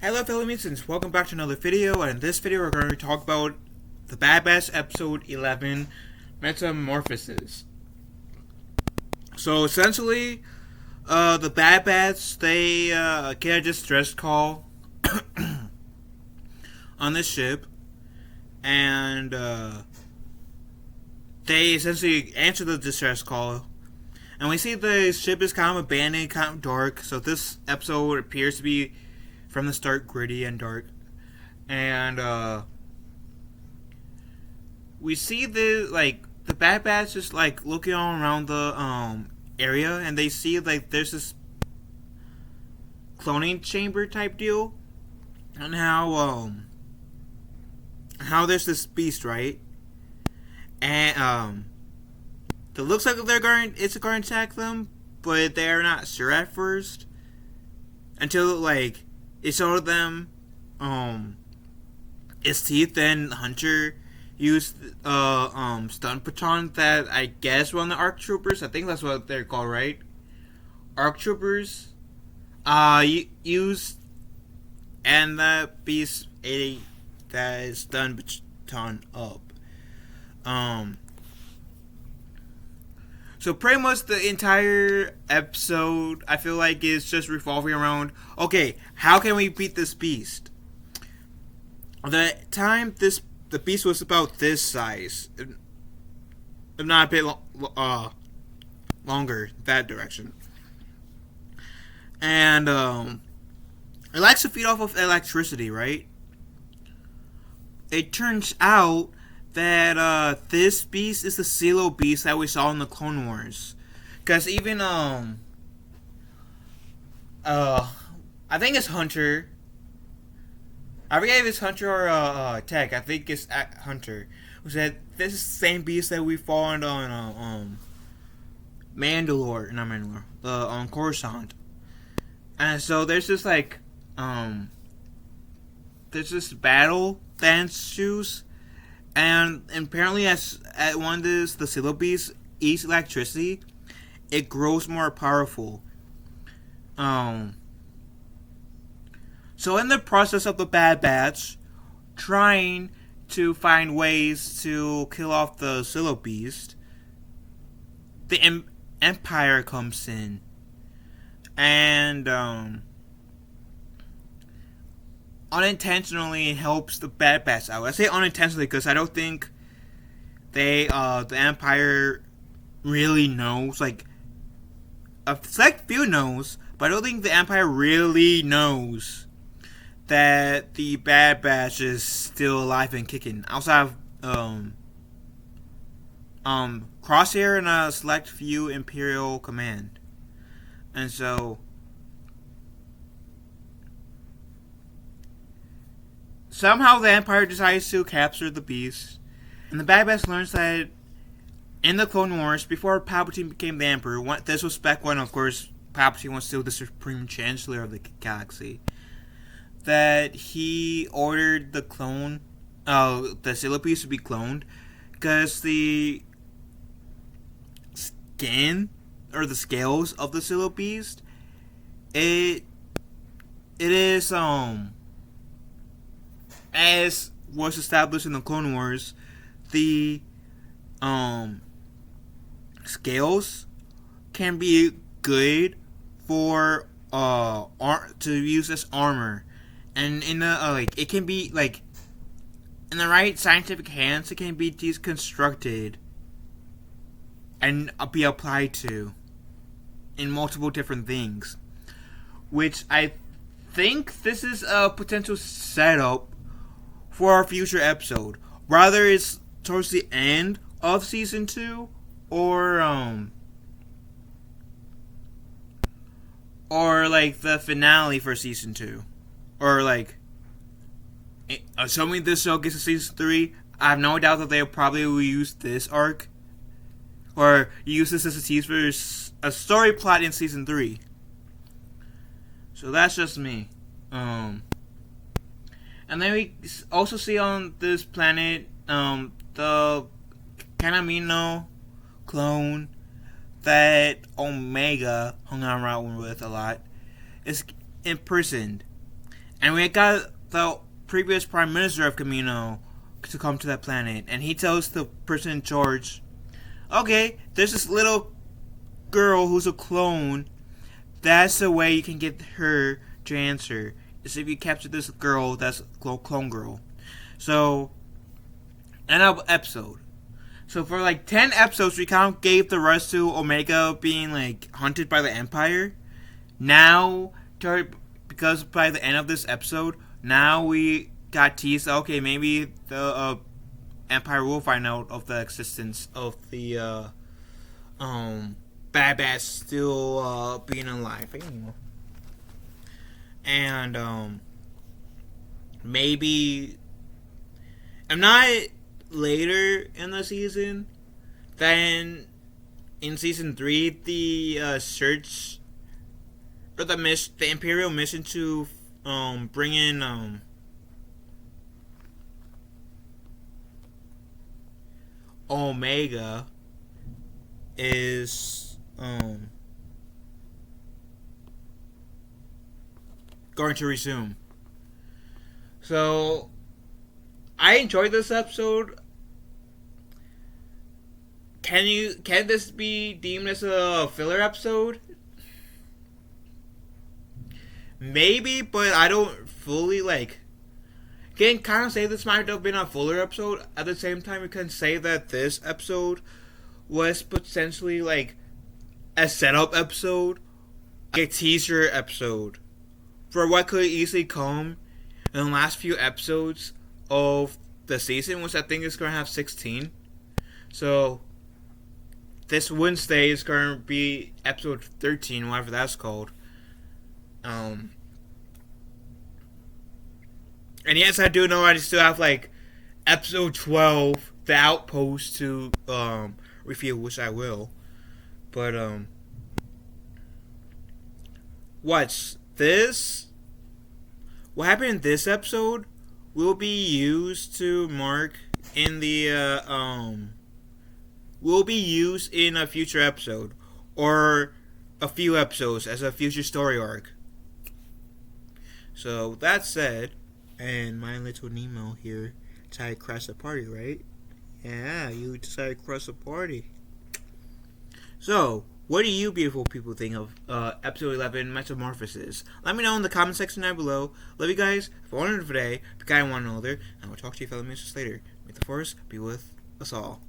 Hello fellow mutants, welcome back to another video, and in this video we're going to talk about the Bad Batch episode 11, Metamorphosis. So essentially, the Bad Batch, they get a distress call on the ship, and they essentially answer the distress call, and we see the ship is kind of abandoned, kind of dark, so this episode appears to be from the start gritty and dark, and we see the Bad Batch just like looking all around the area, and they see like there's this cloning chamber type deal, and how there's this beast, right, and it looks like it's going to attack them, but they're not sure at first until like it showed them its teeth, and Hunter used stun baton that I guess were on the ARC troopers. I think that's what they're called, right? ARC troopers used, and the beast ate that stun baton up. So pretty much the entire episode, I feel like, is just revolving around, okay, how can we beat this beast? At the time, the beast was about this size, if not a bit longer, that direction. And it likes to feed off of electricity, right? It turns out that this beast is the Silo beast that we saw in the Clone Wars. Because even I think it's Hunter. I forget if it's Hunter or Tech. I think it's Hunter. Who said this is the same beast that we found on Mandalore, not Mandalore, on Coruscant. And so there's this there's this battle that ensues. And apparently, at one of the Silo beasts eats electricity, it grows more powerful. So in the process of the Bad Batch trying to find ways to kill off the Silo beast, the Empire comes in, and unintentionally helps the Bad Batch out. I say unintentionally because I don't think the Empire really knows. Like, a select few knows, but I don't think the Empire really knows that the Bad Batch is still alive and kicking. Outside of Crosshair and a select few Imperial command, and so somehow the Empire decides to capture the beast, and the Bad Batch learns that in the Clone Wars, before Palpatine became the Emperor, this was back when, of course, Palpatine was still the Supreme Chancellor of the galaxy, that he ordered the Silo beast to be cloned, because the skin, or the scales of the Silo beast, it is, as was established in the Clone Wars, the scales can be good for to use as armor, and in the it can be like in the right scientific hands, it can be deconstructed and be applied to in multiple different things, which I think this is a potential setup for our future episode. Rather it's towards the end of season 2 or like the finale for season 2, or like assuming this show gets to season 3, I have no doubt that they probably will use this arc or use this as a tease for a story plot in season 3. So that's just me. And then we also see on this planet the Kanamino clone that Omega hung around with a lot is imprisoned. And we got the previous prime minister of Camino to come to that planet, and he tells the person in charge, okay, there's this little girl who's a clone. That's the way you can get her to answer, is if you capture this girl that's a clone girl. So, end of episode. So for like 10 episodes, we kind of gave the rest to Omega being like hunted by the Empire. Now, because by the end of this episode, now we got teased. Okay, maybe the Empire will find out of the existence of the Bad Batch still being alive. And maybe I'm not later in the season than in season 3 the search or the Imperial mission to bring in Omega is going to resume. So I enjoyed this episode. Can this be deemed as a filler episode? Maybe, but I don't fully like. Can kind of say this might have been a fuller episode. At the same time, we can say that this episode was potentially like a setup episode, a teaser episode for what could easily come in the last few episodes of the season, which I think is going to have 16. So this Wednesday is going to be episode 13, whatever that's called. And yes, I do know I still have like episode 12, the outpost, to review, which I will. But what's this? What happened in this episode will be used to mark in the will be used in a future episode or a few episodes as a future story arc. So that said, and my little Nemo here decided to crash the party, right? Yeah, you decided to crash the party. So, what do you beautiful people think of episode 11, Metamorphosis? Let me know in the comment section down below. Love you guys. Have a wonderful day. Be kind to one another. And I will talk to you fellow musicians later. May the force be with us all.